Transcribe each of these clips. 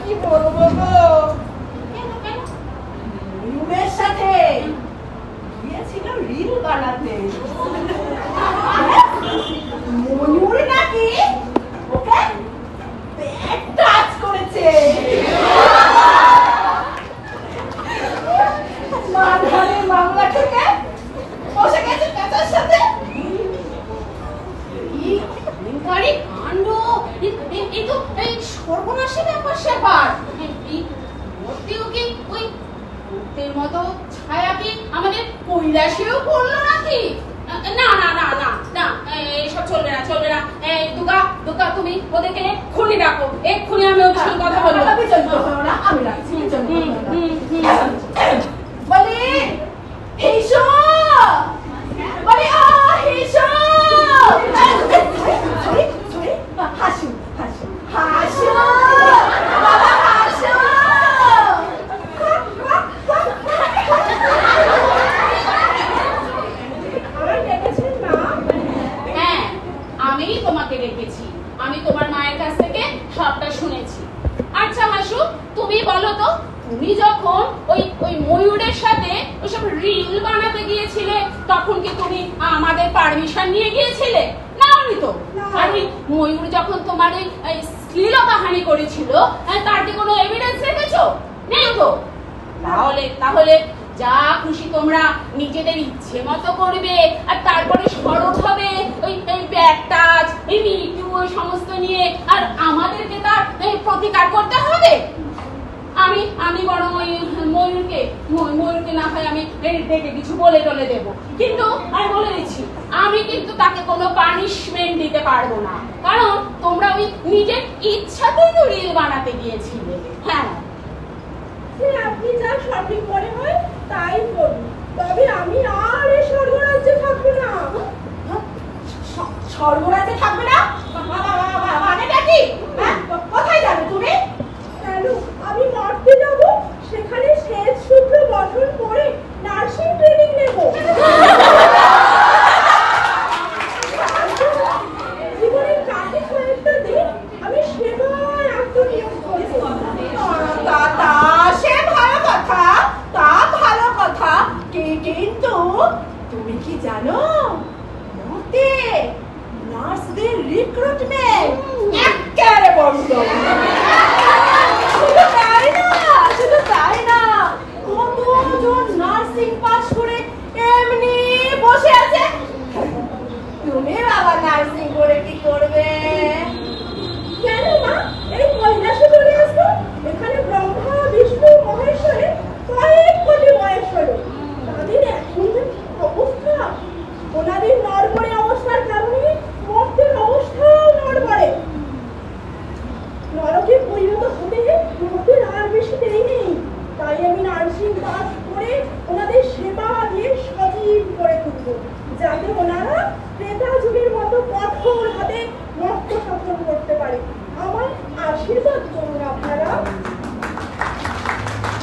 কি বলবো গো, ময়ূরের সাথে গিয়েছিল রিল বানাতে। ময়ূর নাকি ওকে ব্যাড টাচ করেছে। মানহানির মামলা থেকে বসে গেছে পেঁচার সাথে। কাণ্ড, এই তো এই সর্বনাশী ব্যাপার স্যাপার। ওকে ওই ভূতের মতো ছায়া কি আমাদের কৈলাসেও পড়লো নাকি? না না না না না, এসব চলবে না, চলবে না। দুগা দুগা, তুমি ওদেরকে এক্ষুনি ডাকো, এক্ষুনি আমি ওদের সঙ্গে কথা বলবো। আমি রাখছি, বলি হেসো, বলি হেসো, হাসু হাসু হাসু বাবা, হাসু। হ্যাঁ, আমি তোমাকে ডেকেছি, আমি তোমার মায়ের কাছ থেকে সবটা শুনেছি। আচ্ছা হাসু, তুমি বলো তো, তুমি যখন ওই ওই ময়ূরের সাথে ওইসব রিল বানাতে গিয়েছিলে, তখন কি তুমি আমাদের পারমিশন নিয়ে গিয়েছিলে? নাওনি তো। আর ওই ময়ূর যখন তোমার ওই শ্লীলতাহানি করেছিল, তার কি কোনো এভিডেন্স রেখেছো? নেই তো। তাহলে তাহলে যা খুশি তোমরা নিজেদের ইচ্ছে মতো করবে, আর তারপরে সরব হবে ওই ব্যাড টাচ, এই মিটু, ওই সমস্ত নিয়ে, আর আমাদেরকে তার প্রতিকার করতে হবে। আমি বরং ওই ময়ূরকে না হয় আমি ডেকে কিছু বলে টলে দেবো, কিন্তু আমি বলে দিচ্ছি, আমি কিন্তু তাকে কোনো পানিশমেন্ট দিতে পারবো না, কারণ তোমরা ওই নিজের ইচ্ছাতেই তো রিল বানাতে গিয়েছিলে। হ্যাঁ, আপনি যা সঠিক মনে হয় তাই করুন, তবে আমি আর এই স্বর্গরাজ্যে থাকবো না। স্বর্গরাজ্যে থাকবে না মানেটা কি? কোথায় যাবে তুমি? কেন, আমি মরতে যাব, সেখানে শেষ সূত্র গঠন করে নার্সিং ট্রেনিং নেব। জীবনের কাছে কয়েকটা দিন আমি সেবায় আত্মনিয়োগ করবো। তা সে ভালো কথা, তা ভালো কথা, কিন্তু তুমি কি জানো মতে নার্সদের রিক্রুটমেন্ট একেবারে বন্ধ। শুধু তাই না, কতজন নার্সিং পাস করে এমনি বসে আছে। তুমি বাবা নার্সিং করে কি করবে? কেন মা, এই কৈলাসে চলে আসবো। এখানে ব্রহ্মা বিষ্ণু মহেশ্বরের কয়েক কোটি বয়স হলো, তাদের এখন অবস্থা, ওনাদের নড়বড়ে অবস্থার কারণে মর্তের অবস্থাও নড়বড়ে। নরকে পরিণত হতে মর্তের আর বেশি দেরি নেই, তাই আমি নার্সিং পাস করে ওনাদের সেবা দিয়ে সজীব করে তুলবো, যাতে ওনারা ত্রেতা যুগের মতো কঠোর হাতে মর্ত শাসন করতে পারে। আমার আশীর্বাদ করুন আপনারা।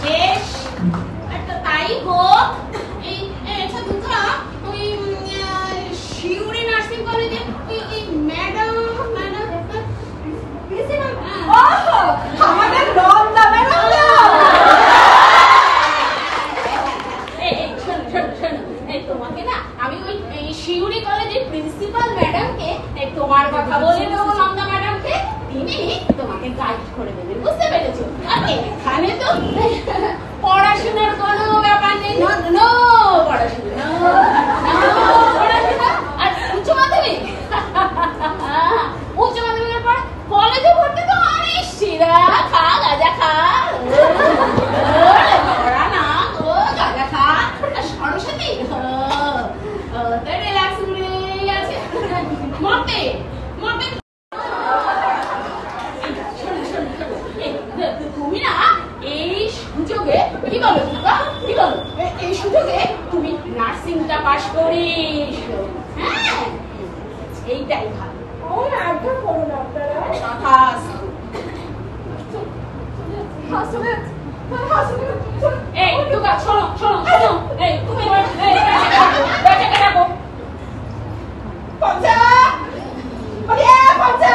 বেশ, একটা তাই হোক। শিউরি নার্সিং কলেজে ওই ম্যাডাম আমাদের নন্দা ম্যাডাম। তোমাকে না আমি ওই শিউরি কলেজের প্রিন্সিপাল ম্যাডামকে তোমার কথা বলে দেবো, নন্দা ম্যাডামকে, তিনি তোমাকে গাইড করে দেবেন, বুঝতে পেরেছো? আর এখানে তো পড়াশোনার কোনো ব্যাপার নেই, নো পড়াশোনা, আর উচ্চ মাধ্যমিক, উচ্চ মাধ্যমিকের পর কলেজে ভর্তি তো অনেক শিরা খা, গাঁজা খা, পড়া না ও গাঁজা খা, সরস্বতী রিল্যাক্স আছে মতে মতে। তুমি না এই সুযোগে কি বলো, কি বলো, এই সুযোগে তুমি নার্সিংটা পাশ করিস। হ্যাঁ, এইটাই ভালো। আজ্ঞা করুন আপনারা। এই দুগা, শোনো শোনো শোনো, এই তুমি বেটাকে ডাকো। পঞ্চা, পঞ্চা,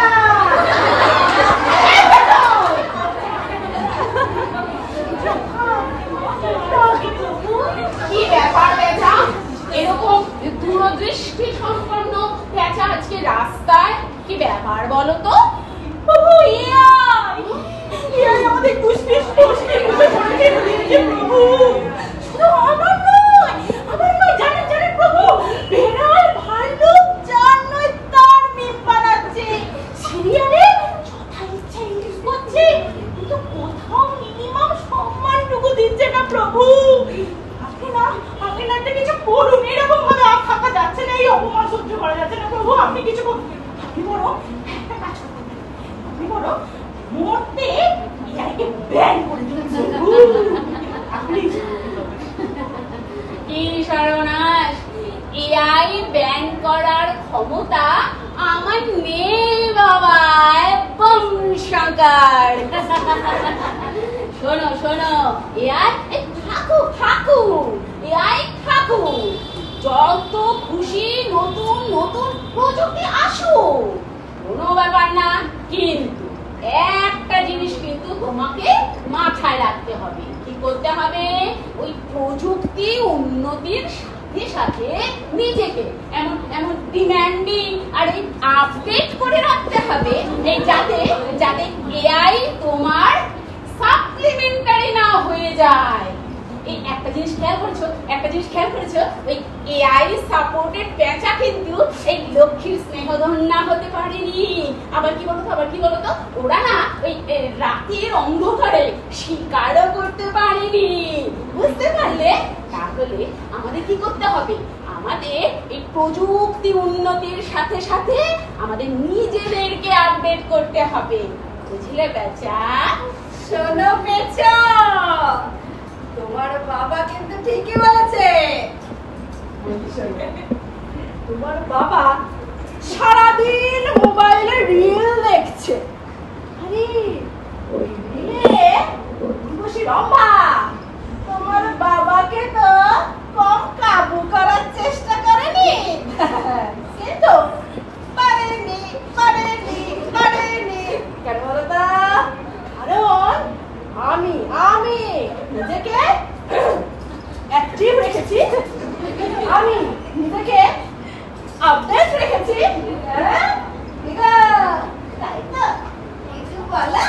মরতে এআইকে ব্যান করে দিয়েছে। কি সর্বনাশ, এআই ব্যান করার ক্ষমতা আমার নেই বাবা, একদম শঙ্কর। শোনো শোনো, এআই থাকুক থাকুক, এআই থাকুক, যত খুশি নতুন নতুন প্রযুক্তি আসুক, কোনো ব্যাপার না। কিন্তু একটা জিনিস কিন্তু তোমাকে মাথায় রাখতে হবে। কি করতে হবে? ওই প্রযুক্তি উন্নতির সাথে সাথে নিজেকে এমন এমন ডিমান্ডিং আর এই আপডেট করে রাখতে হবে, এই যাতে যাতে এআই তোমার সাপ্লিমেন্টারি না হয়ে যায়। এই একটা জিনিস খেয়াল করেছো, ওই এআই সাপোর্টেড পেঁচা কিন্তু এই লক্ষ্মীর স্নেহধন্যা হতে পারেনি। আবার কি বলতো, ওরা না ওই রাতের অন্ধকারে শিকারও করতে পারেনি। বুঝতে পারলে? তাহলে আমাদের কি করতে হবে? আমাদের এই প্রযুক্তি উন্নতির সাথে সাথে আমাদের নিজেদেরকে আপডেট করতে হবে। বুঝলে পেঁচা? শোনো পেঁচা, তোমার বাবা কিন্তু ঠিকই বলেছে। তোমার বাবা সারাদিন মোবাইলে রিল দেখছে। আরে ওই রিলে উর্বশী রম্ভা তোমার বাবাকে তো কম কাবু করার চেষ্টা করেনি, কিন্তু পারেনি। কেন বলো তো? কারণ আমি নিজেকে অ্যাক্টিভ রেখেছি, আমি নিজেকে আপডেট রেখেছি। ঠিক আছে, তাই তো কিছু বলো?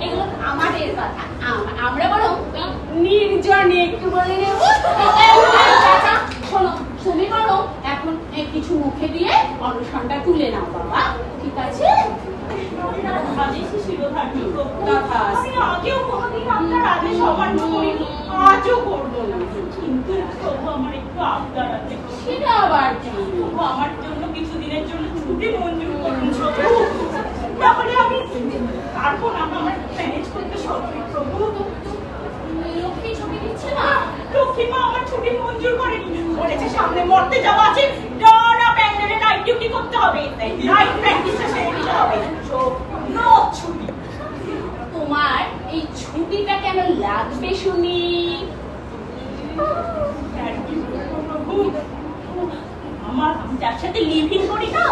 এগুলো আমাদের কথা, আমরা বরং নির্জনে একটু বলে নেব। শোনো, তুমি বরং এখন কিছু মুখে দিয়ে অনুষ্ঠানটা তুলে নাও বাবা, ঠিক আছে? আগেও কোনোদিন আপনার আদেশ অমান্য করিনি, আজও করবো না। কিন্তু তবু আমার একটু আবদার আছে। সেটা আবার কি? তবু আমার জন্য কিছুদিনের জন্য ছুটি মঞ্জুর করুন প্রভু। তাহলে আমি পারবো না, আমার ম্যানেজ করতে সত্যি প্রভু। লক্ষ্মী ছবি দিচ্ছে না? লক্ষ্মী মা আমার ছুটি মঞ্জুর করেনি, বলেছে সামনে মরতে যাওয়া আছে, ডরা প্যান্ডেলে নাইট ডিউটি করতে হবে, নাইট প্র্যাকটিসটা সেরে নিতে হবে। নো ছুটি। তোমার এই ছুটিটা কেন লাগবে শুনি? প্রভু, আমি যার সাথে লিভ ইন করি না,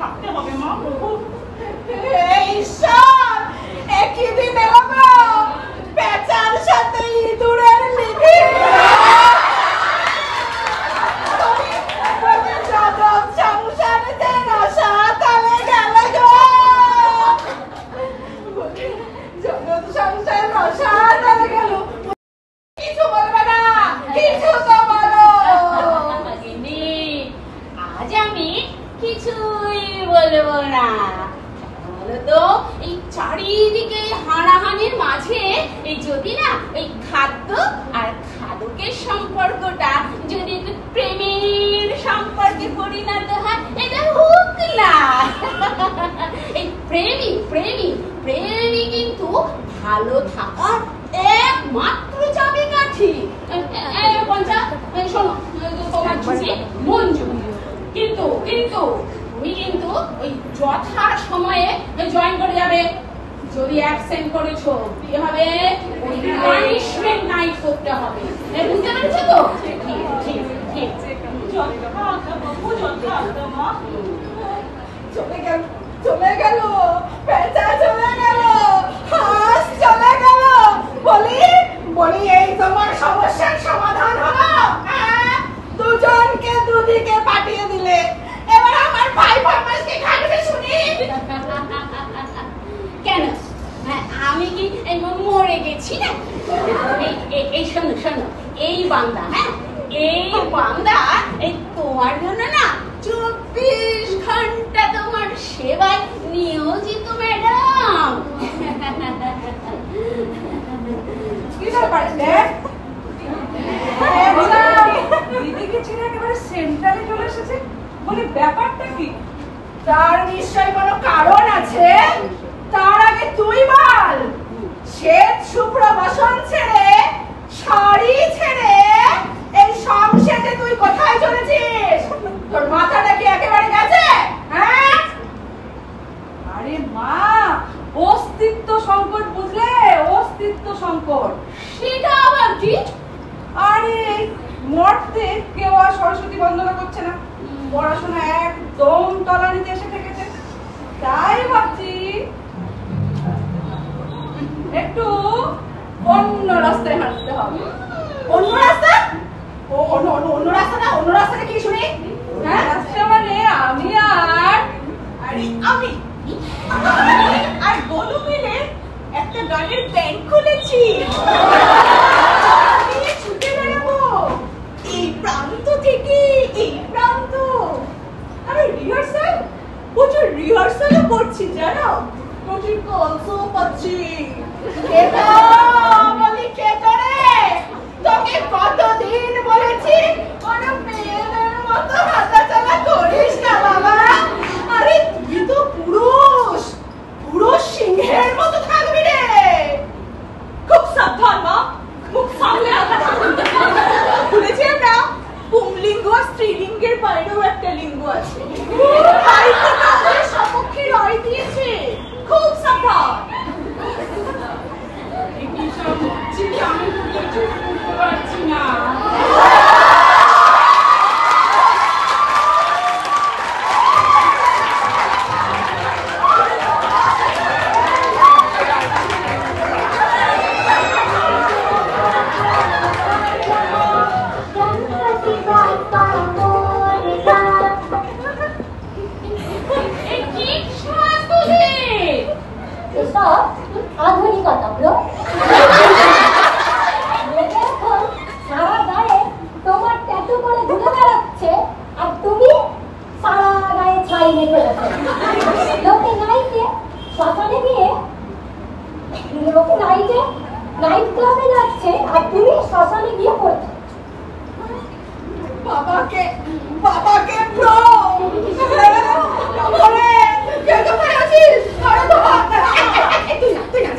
থাকতে হবে মা। প্রভু একই দিন পেঁচার সাথে ইঁদুরের লিভি সংসার যেন সাতালে গেল গো, জগৎ সংসার রসাতালে গেল। কিছু বলবে না, কিছু তো বলো। আজ আমি কিছুই বলবো না। বলতো এই চারিদিকে হানাহানির মাঝে এই যদি না এই খাদ্য আর খাদকের সম্পর্কটা যদি একটু প্রেমের সম্পর্কে পরিণত হয়, এটা হোক না। এই প্রেমী কিন্তু ভালো থাকার একমাত্র চাবিকাঠি। পঞ্চা, শোনো, তোমার ছুটি মঞ্জুর, কিন্তু তুমি কিন্তু ওই যথা সময়ে জয়েন করে যাবে। যদি অ্যাবসেন্ট করেছো কি হবে? ওই পানিশমেন্ট নাইট করতে হবে। বুঝতে পেরেছো তো? ঠিক। চলে গেল পেঁচা, চলে গেল হাঁস, চলে গেল। বলি এই তোমার সমস্যার সমাধান হলো? দুজনকে দুদিকে পাঠিয়ে দিলে, এবার আমার ভাই ফরমাসকে খাটবে শুনি। কেন? আমি কি মরে গেছি না? এই শোনো, এই বান্দা, এই বান্দা এই তোমার জন্য না মানে ব্যাপারটা কি? তার নিশ্চয় কোনো কারণ আছে। তার আগে তুই বল, শ্বেত শুভ্র বসন ছেড়ে, শাড়ি ছেড়ে এই সংসারে তুই কোথায় চলেছিস? তোর মাথাটা কি একেবারে গেছে? হ্যাঁ? আরে মা, অস্তিত্ব সংকট বুঝলে? অস্তিত্ব সংকট। সেটা আবার কি? আরে মর্তে কেউ আর সরস্বতী বন্দনা করছে না, পড়াশোনা একদম তলানিতে এসে ঠেকেছে। তাই ভাবছি একটু অন্য রাস্তায় হাঁটতে হবে। অন্য রাস্তা? অন্য রাস্তাটা? অন্য রাস্তাটা কি শুনি? হ্যাঁ, রাস্তা মানে আমি আর গোলু মিলে একটা গানের ব্যান্ড খুলেছি। ছুটে বেড়াবো এই প্রান্ত থেকে এই প্রান্ত। আমি প্রচুর রিহার্সালও করছি, জানো, প্রচুর কলসও পাচ্ছি। তোকে কতদিন বলেছি কোনো মেয়েদের মতো হাঁটাচলা করিস না বাবা। আরে তুই তো পুরুষ সিংহের মতো থাকবি রে। খুব সাবধান মা, মুখ সামলে রাখা। শুনেছি আমরা পুংলিঙ্গ আর স্ত্রীলিঙ্গের বাইরেও একটা লিঙ্গ আছে। সপক্ষে রায় দিয়েছে, খুব সাবধান। আমি কিছু বুঝতে পারছি না। আধুনিকতা ব্রো। সারা গায়ে তোমার ট্যাটু করে ঘুরে বেড়াচ্ছে আর তুমি সারা গায়ে ছাই মেখে ফেলেছো। লোকে নাইটে শ্মশানে গিয়ে নাইট ক্লাবে যাচ্ছে আর তুমি শ্মশানে গিয়ে পড়ছো। বাবাকে ব্রো কোথায় আছিস? তুই না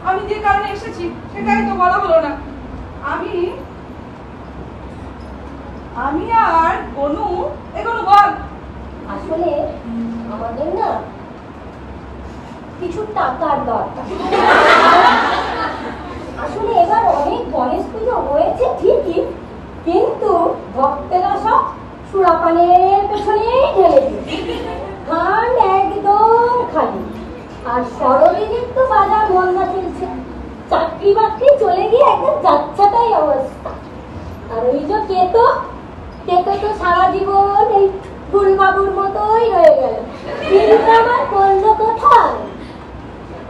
আমি যে কারণে এসেছি সেটাই তো বলা হলো না। আমি আর গনু এগুলো বল। আসলে আমাদের না কিছু টাকার দরকার। আসলে এবার অনেক গণেশ পুজো হয়েছে ঠিকই, কিন্তু ভক্তেরা সব সুরাপানের পেছনে ঢেলে দিয়েছে। গান একদম খালি। আর সরোদিনের তো বাজার মন্দা চলছে, চাকরি বাকরি চলে গিয়ে একদম যাচ্ছাটাই অবস্থা। আর ওই যে কেতো তো সারা জীবন এই ফুলবাবুর মতোই রয়ে গেল। কিন্তু আমার করলো কোথায়?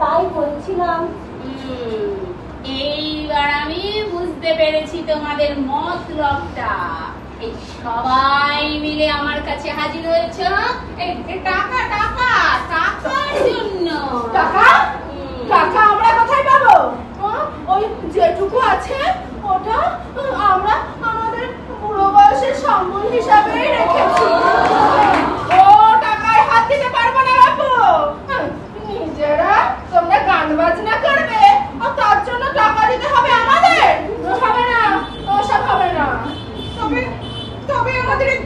তাই বলছিলাম। এইবার আমি বুঝতে পেরেছি তোমাদের মতলবটা। এই সবাই মিলে আমার কাছে হাজির হয়েছ টাকার জন্য। টাকা আমরা কোথায় পাবো? ওই যেটুকু আছে ওটা আমরা আমাদের বুড়ো বয়সের সম্বল হিসাবে রেখেছি। ও টাকায় হাত দিতে পারবো না বাবু। নিজেরা তোমরা গান বাজনা করবে আর তার জন্য টাকা দিতে হবে আমাদের? হবে না, ওসব হবে না। তবে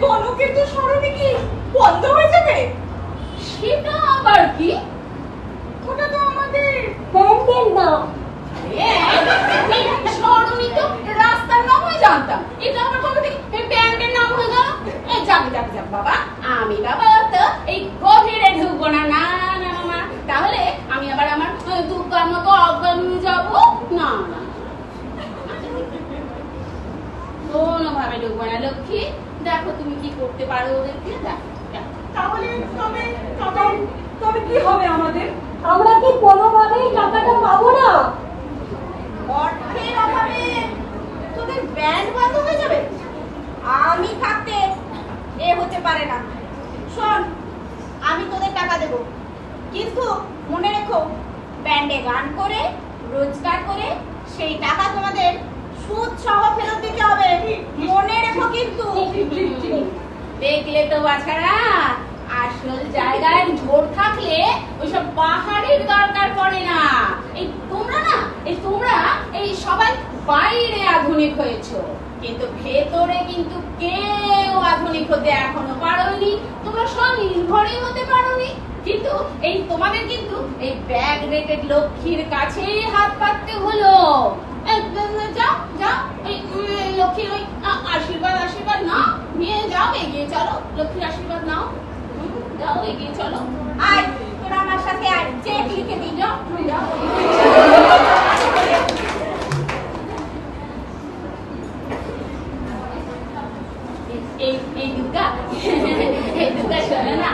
গণকের তো স্মরণে কি বন্ধ হয়ে যাবে? সেটা আবার কি? ওটা তো আমাদের ব্যাংকের নাম। সরণি তো রাস্তার নাম হয়ে জানতাম, এটা আমার কবে থেকে ব্যাংকের নাম হয়ে গেল? যাবে যাবে যাবে বাবা, আমি বাবা তো এই গভীরে ঢুকবো না। না না মামা, তাহলে আমি আবার আমার দুর্গার মতো অজ্ঞানী যাবো? না না, কোনোভাবে ঢুকবো না। লক্ষ্মী, দেখো তুমি কি করতে পারো ওদেরকে, দেখো। তাহলে তবে কি হবে আমাদের? আমরা কি কোনোভাবেই টাকাটা পাবো না? অর্থের অভাবে তোদের ব্যান্ড বন্ধ হয়ে যাবে? আমি থাকতে এ হতে পারে না। শোন, আমি তোদের টাকা দেব, কিন্তু মনে রেখো ব্যান্ডে গান করে রোজগার করে সেই টাকা তোমাদের সুদ সহ ফেরত দিতে হবে। মনে রেখো কিন্তু। দেখলে তো বাছারা, আসল জায়গায় ঝোর থাকলে ওইসব পাহাড়ের দরকার পড়ে না। এই তোমরা এই সবাই বাইরে আধুনিক হয়েছো, কিন্তু ভেতরে কিন্তু কেউ আধুনিক হতে এখনো পারোনি। তোমরা স্বনির্ভরই হতে পারোনি, কিন্তু এই তোমাদের কিন্তু এই ব্যাগ রেটেড লক্ষ্মীর কাছেই হাত পাততে হলো। যাও যাও, লক্ষ্মীর ওই আশীর্বাদ নাও, নিয়ে যাও, এগিয়ে চলো, লক্ষ্মীর আশীর্বাদ নাও, যাও এগিয়ে চলো। আয় তোরা আমার সাথে আয়, চেক লিখে দিই। যাও যাও। এই দুর্গা শোনো না,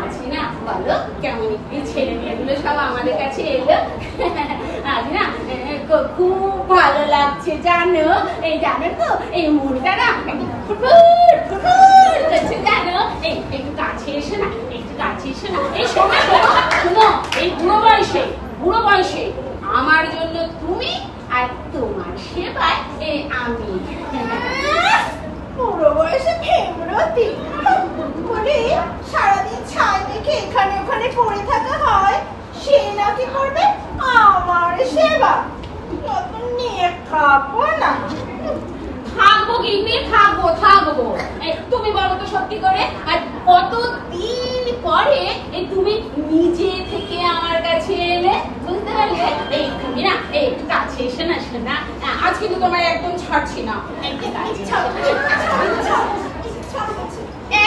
আছি না, বলো কেমন এই ছেলে মেয়েগুলো সব আমাদের কাছে এলো। আজ না খুব ভালো লাগছে জানো। এই জানো তো, এই মনটা না একদম ফুটফুট ফুটফুট করছে জানো। একটু কাছে এসে না, একটু কাছে এসে না। এই শোনো শোনো, এই বুড়ো বয়সে আমার জন্য তুমি আর তোমার সেবায় আমি। পুরো বয়সে ভেমরতি বলে সারাদিন ছাই দেখে এখানে ওখানে পড়ে থাকা হয়, সে নাকি করবে আমার সেবা? যত নিয়ে খাবো না। থাকবো কি থাকবো। তুমি বলো তো সত্যি করে, আর কতদিন পরে তুমি নিজে থেকে আমার কাছে এলে, বুঝতে পারলে? এই তুমি না একটু কাছে এসে না শোনা, আজ কিন্তু তোমায় একদম ছাড়ছি না।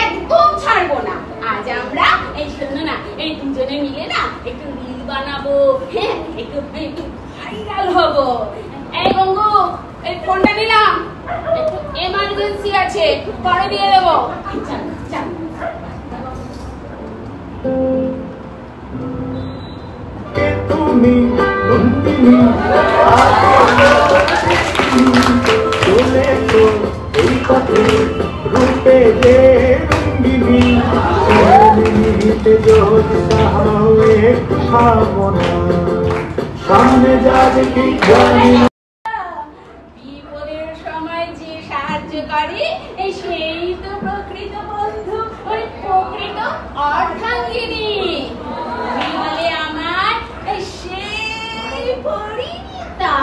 একদম ছাড়বো না। আজ আমরা এই শোনো না, এই দুজনে মিলে না একটু রিল বানাবো, হ্যাঁ একটু ভাইরাল হবো। এই গঙ্গু, এই ফোনটা নিলাম, একটু এমার্জেন্সি আছে, পরে দিয়ে দেবো। তুমি নন্দিনী চলে তো এই পথে রূপে যে রঙ্গিনী নিতে সামনে যাবে কি জানি। বিপদের সময় যে সাহায্য করে সেই তো প্রকৃত বন্ধু, ওই প্রকৃত অর্ধাঙ্গিনী। তুমি হলে আমার সেই পরিণীতা।